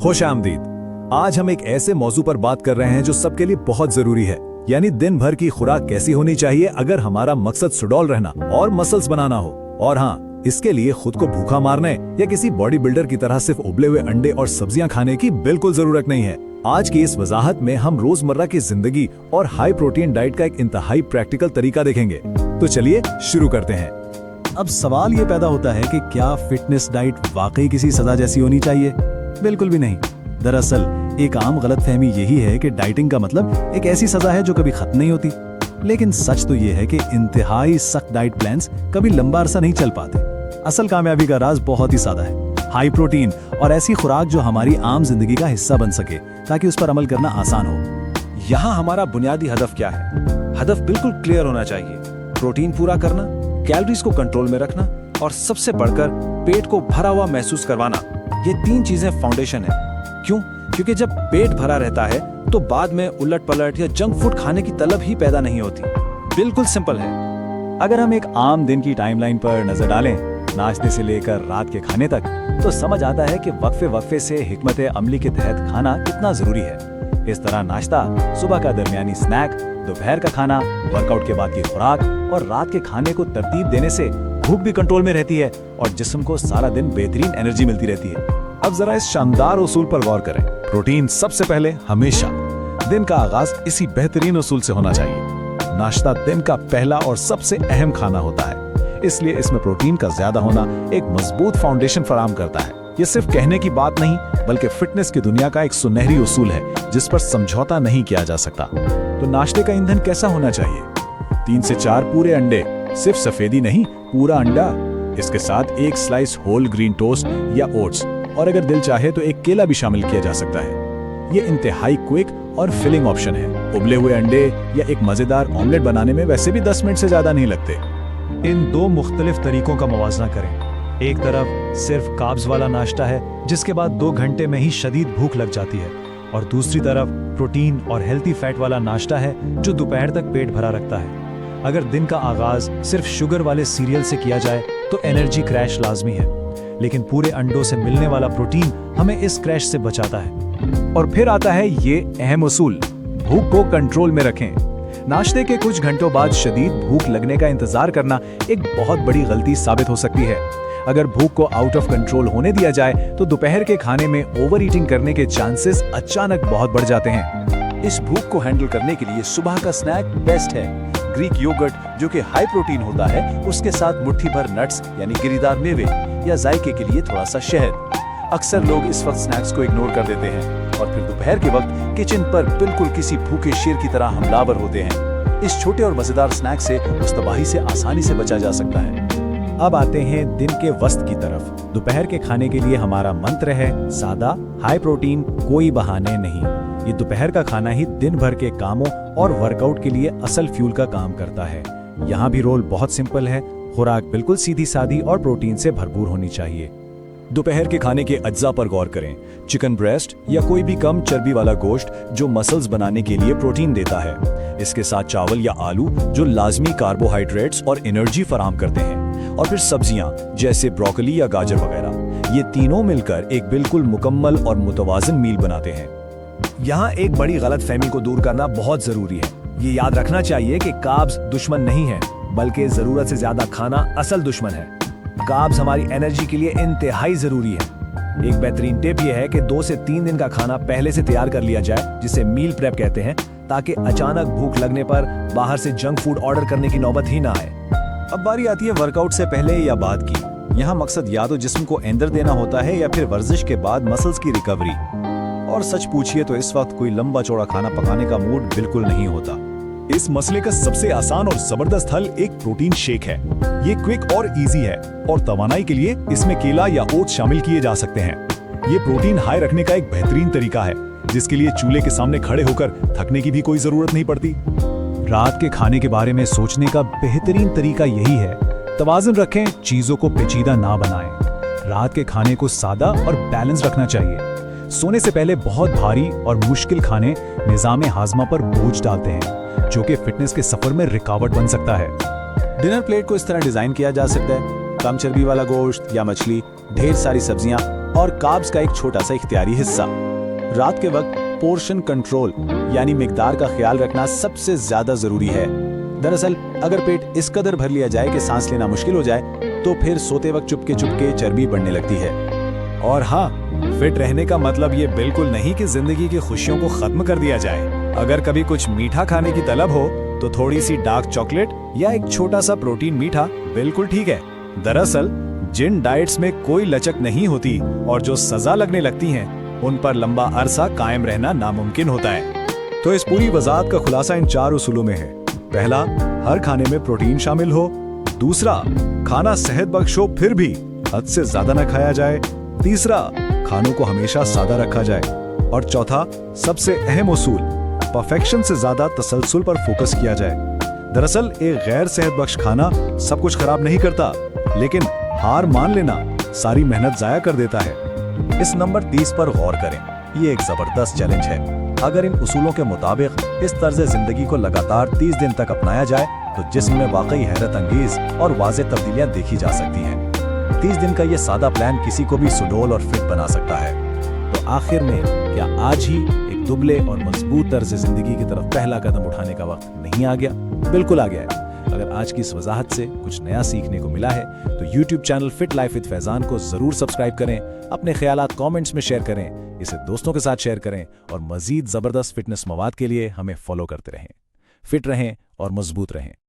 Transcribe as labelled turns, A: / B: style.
A: खुश आमदीद। आज हम एक ऐसे मौजू पर बात कर रहे हैं जो सबके लिए बहुत जरूरी है, यानी दिन भर की खुराक कैसी होनी चाहिए अगर हमारा मकसद सुडौल रहना और मसल्स बनाना हो। और हाँ, इसके लिए खुद को भूखा मारने या किसी बॉडी बिल्डर की तरह सिर्फ उबले हुए अंडे और सब्जियां खाने की बिल्कुल जरूरत नहीं है। आज की इस वजाहत में हम रोजमर्रा की जिंदगी और हाई प्रोटीन डाइट का एक इंतहाई प्रैक्टिकल तरीका देखेंगे। तो चलिए शुरू करते हैं।
B: अब सवाल ये पैदा होता है कि क्या फिटनेस डाइट वाकई किसी सजा जैसी होनी चाहिए? बिल्कुल भी नहीं। दरअसल एक आम गलतफहमी यही है कि डाइटिंग का मतलब एक ऐसी सजा है जो कभी खत्म नहीं होती। लेकिन सच तो ये है कि इंतहाई सख्त डाइट प्लान्स कभी लंबा अरसा नहीं चल पाते। असल कामयाबी का राज बहुत ही सादा है, हाई प्रोटीन और ऐसी खुराक जो हमारी आम जिंदगी का हिस्सा बन सके ताकि उस पर अमल करना आसान हो।
C: यहाँ हमारा बुनियादी हदफ क्या है? हदफ बिल्कुल क्लियर होना चाहिए। प्रोटीन पूरा करना, कैलोरीज को कंट्रोल में रखना और सबसे बढ़कर पेट को भरा हुआ महसूस करवाना। ये तीन चीजें फाउंडेशन है। क्यों? क्योंकि जब पेट भरा रहता है तो बाद में उलट पलट या जंक फूड खाने की तलब ही पैदा नहीं होती। बिल्कुल सिंपल है।
B: अगर हम एक आम दिन की टाइमलाइन पर नजर डालें, नाश्ते से लेकर रात के खाने तक, तो समझ आता है कि वक्फे वक्फे से हिकमत अमली के तहत खाना कितना जरूरी है। इस तरह नाश्ता, सुबह का दरमियानी स्नैक, दोपहर का खाना, वर्कआउट के बाद की खुराक और रात के खाने को तरतीब देने से भूख भी कंट्रोल में रहती है और जिस्म को सारा दिन बेहतरीन एनर्जी मिलती रहती है।
A: अब जरा इस शानदार उसूल पर गौर करें। प्रोटीन सबसे पहले हमेशा। दिन का आगाज इसी बेहतरीन उसूल से होना चाहिए। नाश्ता दिन का पहला और सबसे अहम खाना होता है, इसलिए इसमें प्रोटीन का ज्यादा होना एक मजबूत फाउंडेशन फराहम करता है। ये सिर्फ कहने की बात नहीं, बल्कि फिटनेस की दुनिया का एक सुनहरी उसूल है जिस पर समझौता नहीं किया जा सकता। तो नाश्ते का ईंधन कैसा होना चाहिए? 3 से 4 पूरे अंडे, सिर्फ सफेदी नहीं, पूरा अंडा। इसके साथ एक स्लाइस होल ग्रीन टोस्ट या ओट्स, और अगर दिल चाहे तो एक केला भी शामिल किया जा सकता है। ये इंतहाई क्विक और फिलिंग ऑप्शन है। उबले हुए अंडे या एक मजेदार ऑमलेट बनाने में वैसे भी 10 मिनट से ज्यादा नहीं लगते।
B: इन दो मुख्तलिफ तरीकों का मवाजना करें। एक तरफ सिर्फ कार्ब्स वाला नाश्ता है जिसके बाद 2 घंटे में ही शदीद भूख लग जाती है, और दूसरी तरफ प्रोटीन और हेल्थी फैट वाला नाश्ता है जो दोपहर तक पेट भरा रखता है। अगर दिन का आगाज सिर्फ शुगर वाले सीरियल से किया जाए तो एनर्जी क्रैश लाजमी है, लेकिन पूरे अंडों से मिलने वाला प्रोटीन हमें इस क्रैश से बचाता है।
A: और फिर आता है ये अहम उसूल, भूख को कंट्रोल में रखें। नाश्ते के कुछ घंटों बाद शदीद भूख लगने का इंतजार करना एक बहुत बड़ी गलती साबित हो सकती है। अगर भूख को आउट ऑफ कंट्रोल होने दिया जाए तो दोपहर के खाने में ओवर ईटिंग करने के चांसेस अचानक बहुत बढ़ जाते हैं।
C: इस भूख को हैंडल करने के लिए सुबह का स्नैक बेस्ट है। ग्रीक योगर्ट जो कि हाई प्रोटीन होता है, उसके साथ मुट्ठी भर नट्स यानी गिरीदार मेवे या जायके के लिए थोड़ा सा शहद। अक्सर लोग इस वक्त स्नैक्स को इग्नोर कर देते हैं और फिर दोपहर के वक्त किचन पर बिल्कुल किसी भूखे शेर की तरह हमलावर होते हैं। इस छोटे और मजेदार स्नैक से उस तबाही से आसानी से बचा जा सकता है।
B: अब आते हैं दिन के वस्त की तरफ। दोपहर के खाने के लिए हमारा मंत्र है सादा, हाई प्रोटीन, कोई बहाने नहीं। ये दोपहर का खाना ही दिन भर के कामों और वर्कआउट के लिए असल फ्यूल का काम करता है। यहाँ भी रोल बहुत सिंपल है। खुराक बिल्कुल सीधी सादी और प्रोटीन से भरपूर होनी चाहिए।
A: दोपहर के खाने के अज्जा पर गौर करें। चिकन ब्रेस्ट या कोई भी कम चर्बी वाला गोश्त जो मसल्स बनाने के लिए प्रोटीन देता है। इसके साथ चावल या आलू जो लाजमी कार्बोहाइड्रेट्स और एनर्जी फराहम करते हैं। और फिर सब्जियां जैसे ब्रोकली या गाजर वगैरह। ये तीनों मिलकर एक बिल्कुल मुकम्मल और मुतवाज़िन मील बनाते हैं।
D: यहाँ एक बड़ी गलतफहमी को दूर करना बहुत जरूरी है। ये याद रखना चाहिए कि कार्ब्स दुश्मन नहीं है, बल्कि जरूरत से ज्यादा खाना असल दुश्मन है। कार्ब्स हमारी एनर्जी के लिए इंतहाई जरूरी है। एक बेहतरीन टिप यह है कि 2 से 3 दिन का खाना पहले से तैयार कर लिया जाए, जिसे मील प्रेप कहते हैं, ताकि अचानक भूख लगने पर बाहर से जंक फूड ऑर्डर करने की नौबत ही ना आए।
B: अब बारी आती है वर्कआउट से पहले या बाद की। यहाँ मकसद या तो जिस्म को एंदर देना होता है या फिर वर्जिश के बाद मसल्स की रिकवरी। और सच पूछिए तो इस वक्त कोई लंबा चौड़ा खाना पकाने का मूड बिल्कुल नहीं होता।
A: इस मसले का सबसे आसान और जबरदस्त हल एक प्रोटीन शेक है। ये क्विक और इजी है और तवानाई के लिए इसमें केला या ओट्स शामिल किए जा सकते हैं। ये प्रोटीन हाई रखने का एक बेहतरीन तरीका है, जिसके लिए चूल्हे के सामने खड़े होकर थकने की भी कोई जरूरत नहीं पड़ती।
B: रात के खाने के बारे में सोचने का बेहतरीन तरीका यही है, तवाज़ुन रखें, चीजों को पेचीदा ना बनाएं। रात के खाने को सादा और बैलेंस रखना चाहिए। सोने से पहले बहुत भारी और मुश्किल खाने निज़ाम हाजमा पर बोझ डालते हैं, जो कि फिटनेस के सफर में रुकावट बन सकता है। डिनर प्लेट को इस तरह डिजाइन किया जा सकता है, कम चर्बी वाला गोश्त या मछली, ढेर सारी सब्जियां
A: और कार्ब्स का एक छोटा सा इख्तियारी हिस्सा। रात के वक्त पोर्शन कंट्रोल यानी मिकदार का ख्याल रखना सबसे ज्यादा जरूरी है। दरअसल अगर पेट इस कदर भर लिया जाए कि सांस लेना मुश्किल हो जाए तो फिर सोते वक्त चुपके चुपके चर्बी बढ़ने लगती है।
D: और हाँ, फिट रहने का मतलब ये बिल्कुल नहीं कि जिंदगी की खुशियों को खत्म कर दिया जाए। अगर कभी कुछ मीठा खाने की तलब हो तो थोड़ी सी डार्क चॉकलेट या एक छोटा सा प्रोटीन मीठा बिल्कुल ठीक है। दरअसल जिन डाइट्स में कोई लचक नहीं होती और जो सजा लगने लगती हैं, उन पर लंबा अरसा कायम रहना नामुमकिन होता है।
B: तो इस पूरी वजाहत का खुलासा इन 4 उसूलों में है। पहला, हर खाने में प्रोटीन शामिल हो। दूसरा, खाना सेहत बख्श हो फिर भी हद से ज्यादा न खाया जाए। तीसरा, खानों को हमेशा सादा रखा जाए। और चौथा, सबसे अहम उसूल, परफेक्शन से ज्यादा तसलसल पर फोकस किया जाए। दरअसल एक गैर सेहत बख्श खाना सब कुछ खराब नहीं करता, लेकिन हार मान लेना सारी मेहनत जाया कर देता है।
C: इस नंबर 30 पर गौर करें। ये एक जबरदस्त चैलेंज है। अगर इन उसूलों के मुताबिक इस तर्ज जिंदगी को लगातार 30 दिन तक अपनाया जाए तो जिस्म में वाकई हैरत अंगेज और वाज़ेह तब्दीलियां देखी जा सकती हैं। 30 दिन का ये सादा प्लान किसी को भी सुडौल और फिट बना सकता है।
A: तो आखिर में क्या आज ही एक दुबले और मजबूत तर्ज जिंदगी की तरफ पहला कदम उठाने का वक्त नहीं आ गया? बिल्कुल आ गया है। अगर आज की इस वजाहत से कुछ नया सीखने को मिला है तो YouTube channel fit life with Faizan को जरूर सब्सक्राइब करें, अपने ख्यालात कमेंट्स में शेयर करें, इसे दोस्तों के साथ शेयर करें और मजीद जबरदस्त फिटनेस मवाद के लिए हमें फॉलो करते रहें। फिट रहें और मजबूत रहें।